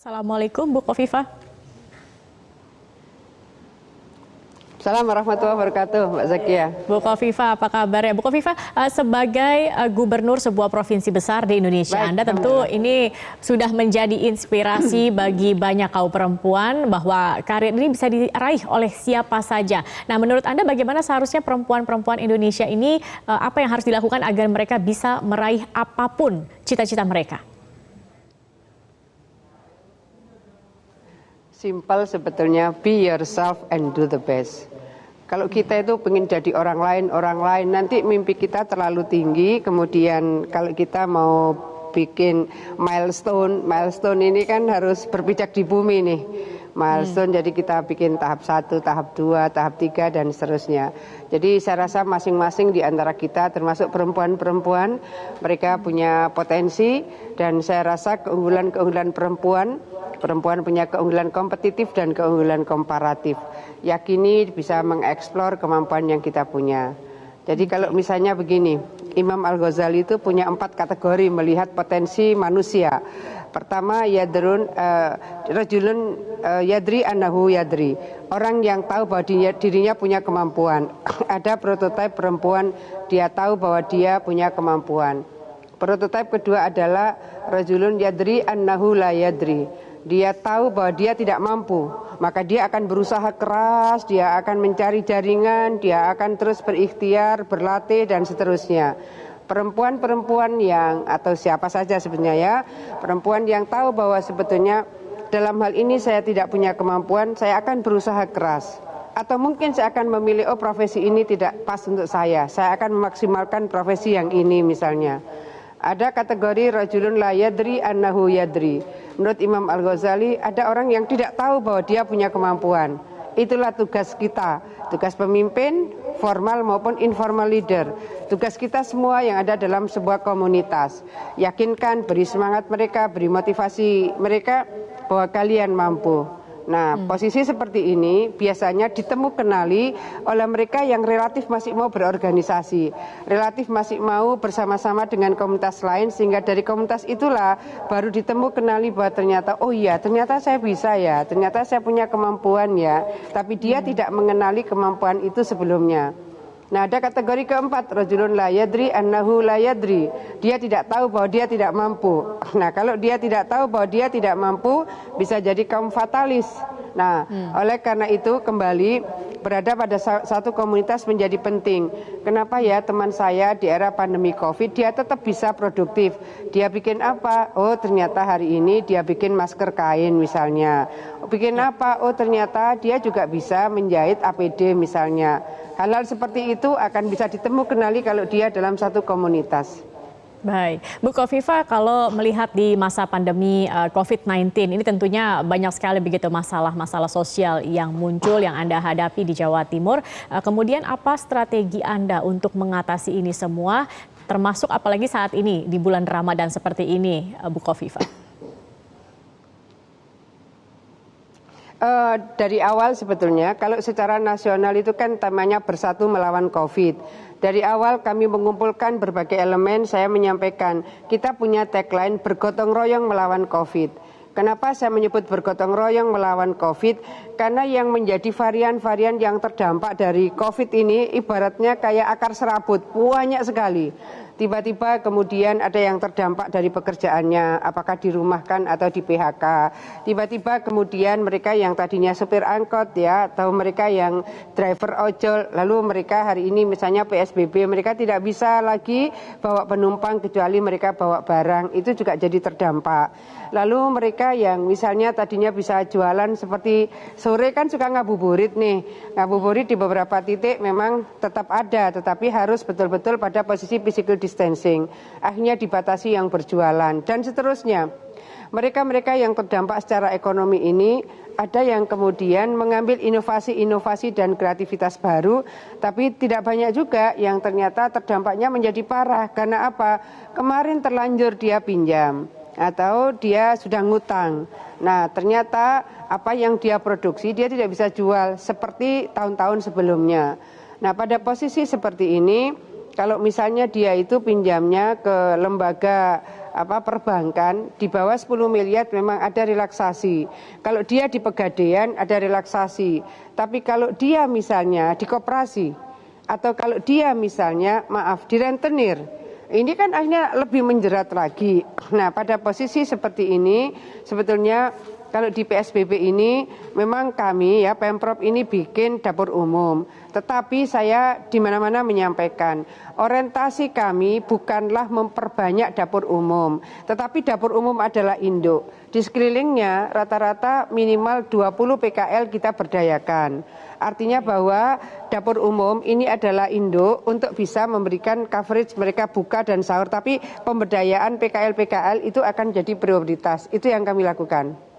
Assalamualaikum Bu Khofifah. Assalamualaikum warahmatullahi wabarakatuh, Mbak Zakia. Bu Khofifah, apa kabar ya? Bu Khofifah, sebagai gubernur sebuah provinsi besar di Indonesia, Baik, Anda tentu ini sudah menjadi inspirasi bagi banyak kaum perempuan bahwa karir ini bisa diraih oleh siapa saja. Nah, menurut Anda bagaimana seharusnya perempuan-perempuan Indonesia ini, apa yang harus dilakukan agar mereka bisa meraih apapun cita-cita mereka? Simple sebetulnya, be yourself and do the best. Kalau kita itu pengen jadi orang lain, nanti mimpi kita terlalu tinggi, kemudian kalau kita mau bikin milestone ini kan harus berpijak di bumi nih. Milestone, jadi kita bikin tahap 1, tahap 2, tahap 3, dan seterusnya. Jadi saya rasa masing-masing di antara kita, termasuk perempuan-perempuan, mereka punya potensi, dan saya rasa keunggulan-keunggulan perempuan punya keunggulan kompetitif dan keunggulan komparatif. Yakini bisa mengeksplor kemampuan yang kita punya. Jadi kalau misalnya begini, Imam Al-Ghazali itu punya 4 kategori melihat potensi manusia. Pertama, rajulun yadri annahu yadri. Orang yang tahu bahwa dirinya punya kemampuan. Ada prototipe perempuan, dia tahu bahwa dia punya kemampuan. Prototipe kedua adalah rajulun yadri annahu la yadri. Dia tahu bahwa dia tidak mampu, maka dia akan berusaha keras, dia akan mencari jaringan, dia akan terus berikhtiar, berlatih, dan seterusnya. Perempuan-perempuan yang, atau siapa saja sebenarnya ya, perempuan yang tahu bahwa sebetulnya dalam hal ini saya tidak punya kemampuan, saya akan berusaha keras. Atau mungkin saya akan memilih, oh profesi ini tidak pas untuk saya akan memaksimalkan profesi yang ini misalnya. Ada kategori rajulun la yadri annahu yadri. Menurut Imam Al-Ghazali, ada orang yang tidak tahu bahwa dia punya kemampuan. Itulah tugas kita, tugas pemimpin, formal maupun informal leader. Tugas kita semua yang ada dalam sebuah komunitas. Yakinkan, beri semangat mereka, beri motivasi mereka bahwa kalian mampu. Nah, posisi seperti ini biasanya kenali oleh mereka yang relatif masih mau berorganisasi, relatif masih mau bersama-sama dengan komunitas lain, sehingga dari komunitas itulah baru kenali bahwa ternyata, oh iya, ternyata saya bisa ya, ternyata saya punya kemampuan ya, tapi dia tidak mengenali kemampuan itu sebelumnya. Nah, ada kategori keempat, rajulun la yadri annahu la yadri. Dia tidak tahu bahwa dia tidak mampu. Nah, kalau dia tidak tahu bahwa dia tidak mampu, bisa jadi kaum fatalis. Nah, oleh karena itu kembali berada pada satu komunitas menjadi penting. Kenapa ya teman saya di era pandemi Covid dia tetap bisa produktif. Dia bikin apa? Oh, ternyata hari ini dia bikin masker kain misalnya. Bikin apa? Oh, ternyata dia juga bisa menjahit APD misalnya. Hal-hal seperti itu akan bisa kenali kalau dia dalam satu komunitas. Baik, Bu Khofifah, kalau melihat di masa pandemi COVID-19 ini tentunya banyak sekali begitu masalah-masalah sosial yang muncul, yang Anda hadapi di Jawa Timur. Kemudian apa strategi Anda untuk mengatasi ini semua, termasuk apalagi saat ini di bulan Ramadan seperti ini, Bu Khofifah? Dari awal sebetulnya kalau secara nasional itu kan temanya bersatu melawan COVID. Dari awal kami mengumpulkan berbagai elemen, saya menyampaikan kita punya tagline bergotong royong melawan COVID. Kenapa saya menyebut bergotong royong melawan COVID? Karena yang menjadi varian-varian yang terdampak dari COVID ini ibaratnya kayak akar serabut, banyak sekali. Tiba-tiba kemudian ada yang terdampak dari pekerjaannya, apakah dirumahkan atau di PHK. Tiba-tiba kemudian mereka yang tadinya supir angkot ya, atau mereka yang driver ojol, lalu mereka hari ini misalnya PSBB, mereka tidak bisa lagi bawa penumpang kecuali mereka bawa barang, itu juga jadi terdampak. Lalu mereka yang misalnya tadinya bisa jualan seperti sore kan suka ngabuburit nih. Ngabuburit di beberapa titik memang tetap ada, tetapi harus betul-betul pada posisi physical distancing. Akhirnya dibatasi yang berjualan dan seterusnya. Mereka-mereka yang terdampak secara ekonomi ini ada yang kemudian mengambil inovasi-inovasi dan kreativitas baru, tapi tidak banyak juga yang ternyata terdampaknya menjadi parah. Karena apa? Kemarin terlanjur dia pinjam atau dia sudah ngutang. Nah, ternyata apa yang dia produksi dia tidak bisa jual seperti tahun-tahun sebelumnya. Nah, pada posisi seperti ini, kalau misalnya dia itu pinjamnya ke lembaga perbankan di bawah 10 miliar memang ada relaksasi. Kalau dia di Pegadaian ada relaksasi. Tapi kalau dia misalnya di koperasi atau kalau dia misalnya di rentenir, ini kan akhirnya lebih menjerat lagi. Nah, pada posisi seperti ini sebetulnya kalau di PSBB ini memang kami ya Pemprov ini bikin dapur umum. Tetapi saya di mana-mana menyampaikan orientasi kami bukanlah memperbanyak dapur umum. Tetapi dapur umum adalah induk. Di sekelilingnya rata-rata minimal 20 PKL kita berdayakan. Artinya bahwa dapur umum ini adalah induk untuk bisa memberikan coverage mereka buka dan sahur. Tapi pemberdayaan PKL-PKL itu akan jadi prioritas. Itu yang kami lakukan.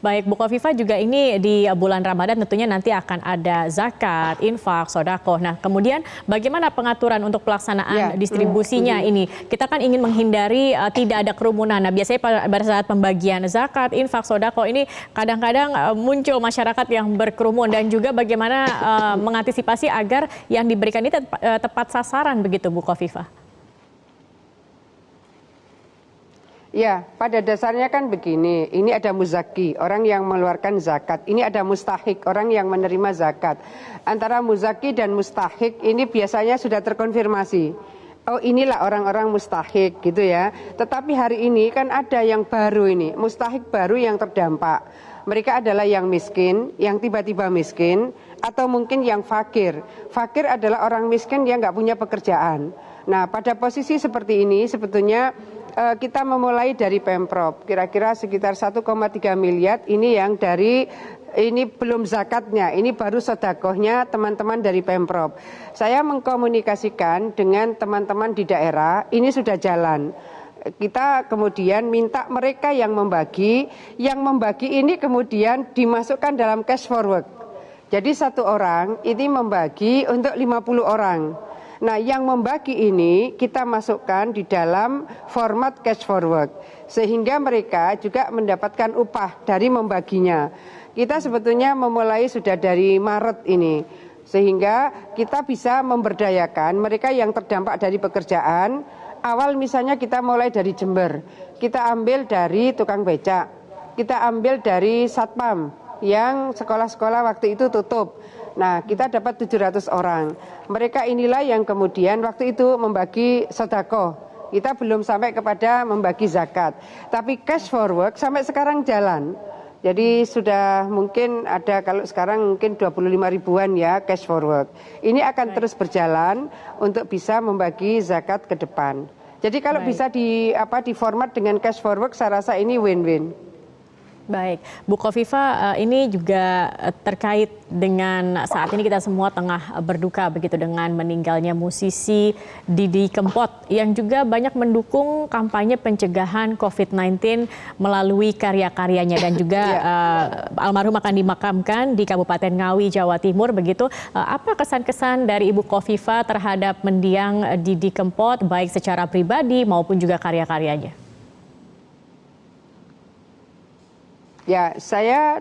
Baik Bu Kofifa, juga ini di bulan Ramadan tentunya nanti akan ada zakat, infak, sodako. Nah, kemudian bagaimana pengaturan untuk pelaksanaan distribusinya ini? Kita kan ingin menghindari tidak ada kerumunan. Nah, biasanya pada saat pembagian zakat, infak, sodako ini kadang-kadang muncul masyarakat yang berkerumun, dan juga bagaimana mengantisipasi agar yang diberikan ini tepat sasaran begitu Bu Kofifa? Ya, pada dasarnya kan begini, ini ada muzaki, orang yang mengeluarkan zakat. Ini ada mustahik, orang yang menerima zakat. Antara muzaki dan mustahik ini biasanya sudah terkonfirmasi. Oh, inilah orang-orang mustahik gitu ya. Tetapi hari ini kan ada yang baru ini, mustahik baru yang terdampak. Mereka adalah yang miskin, yang tiba-tiba miskin, atau mungkin yang fakir. Fakir adalah orang miskin yang nggak punya pekerjaan. Nah, pada posisi seperti ini sebetulnya kita memulai dari Pemprov, kira-kira sekitar 1,3 miliar ini yang dari, ini belum zakatnya, ini baru sedekahnya teman-teman dari Pemprov. Saya mengkomunikasikan dengan teman-teman di daerah, ini sudah jalan. Kita kemudian minta mereka yang membagi ini kemudian dimasukkan dalam cash forward. Jadi satu orang ini membagi untuk 50 orang. Nah, yang membagi ini kita masukkan di dalam format cash forward, sehingga mereka juga mendapatkan upah dari membaginya. Kita sebetulnya memulai sudah dari Maret ini, sehingga kita bisa memberdayakan mereka yang terdampak dari pekerjaan. Awal misalnya kita mulai dari Jember, kita ambil dari tukang becak, kita ambil dari satpam yang sekolah-sekolah waktu itu tutup. Nah, kita dapat 700 orang. Mereka inilah yang kemudian waktu itu membagi sedekah. Kita belum sampai kepada membagi zakat. Tapi cash forward sampai sekarang jalan. Jadi sudah mungkin ada, kalau sekarang mungkin 25 ribuan ya cash forward. Ini akan terus berjalan untuk bisa membagi zakat ke depan. Jadi kalau bisa di format dengan cash forward, saya rasa ini win-win. Baik, Bu Kofifa, ini juga terkait dengan saat ini kita semua tengah berduka begitu dengan meninggalnya musisi Didi Kempot yang juga banyak mendukung kampanye pencegahan COVID-19 melalui karya-karyanya, dan juga almarhum akan dimakamkan di Kabupaten Ngawi, Jawa Timur begitu. Apa kesan-kesan dari Ibu Kofifa terhadap mendiang Didi Kempot baik secara pribadi maupun juga karya-karyanya? Ya, saya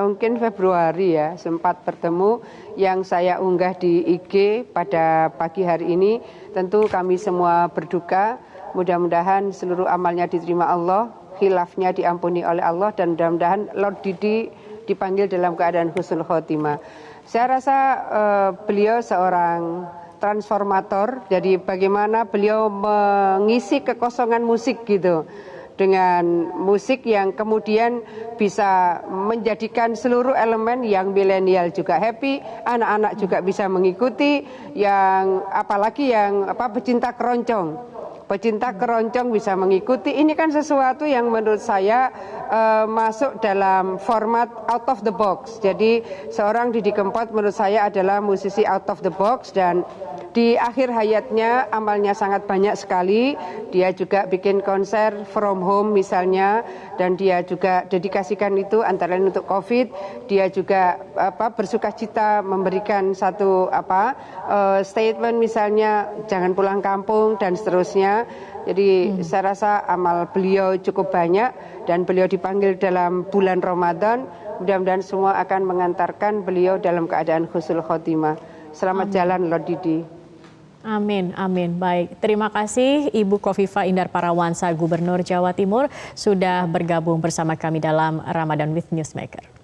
mungkin Februari ya sempat bertemu, yang saya unggah di IG pada pagi hari ini. Tentu kami semua berduka, mudah-mudahan seluruh amalnya diterima Allah, khilafnya diampuni oleh Allah, dan mudah-mudahan Lord Didi dipanggil dalam keadaan husnul khotimah. Saya rasa beliau seorang transformator, jadi bagaimana beliau mengisi kekosongan musik gitu, dengan musik yang kemudian bisa menjadikan seluruh elemen yang milenial juga happy, anak-anak juga bisa mengikuti, yang apalagi yang pecinta keroncong. Pecinta keroncong bisa mengikuti. Ini kan sesuatu yang menurut saya masuk dalam format out of the box. Jadi seorang Didi Kempot menurut saya adalah musisi out of the box, dan di akhir hayatnya amalnya sangat banyak sekali. Dia juga bikin konser from home misalnya, dan dia juga dedikasikan itu antara lain untuk COVID. Dia juga bersukacita memberikan satu statement misalnya jangan pulang kampung dan seterusnya. Jadi saya rasa amal beliau cukup banyak, dan beliau dipanggil dalam bulan Ramadan. Mudah-mudahan semua akan mengantarkan beliau dalam keadaan husnul khotimah. Selamat jalan Lord Didi. Amin, amin. Baik, terima kasih Ibu Kofifa Indar Parawansa, Gubernur Jawa Timur, sudah bergabung bersama kami dalam Ramadan with Newsmaker.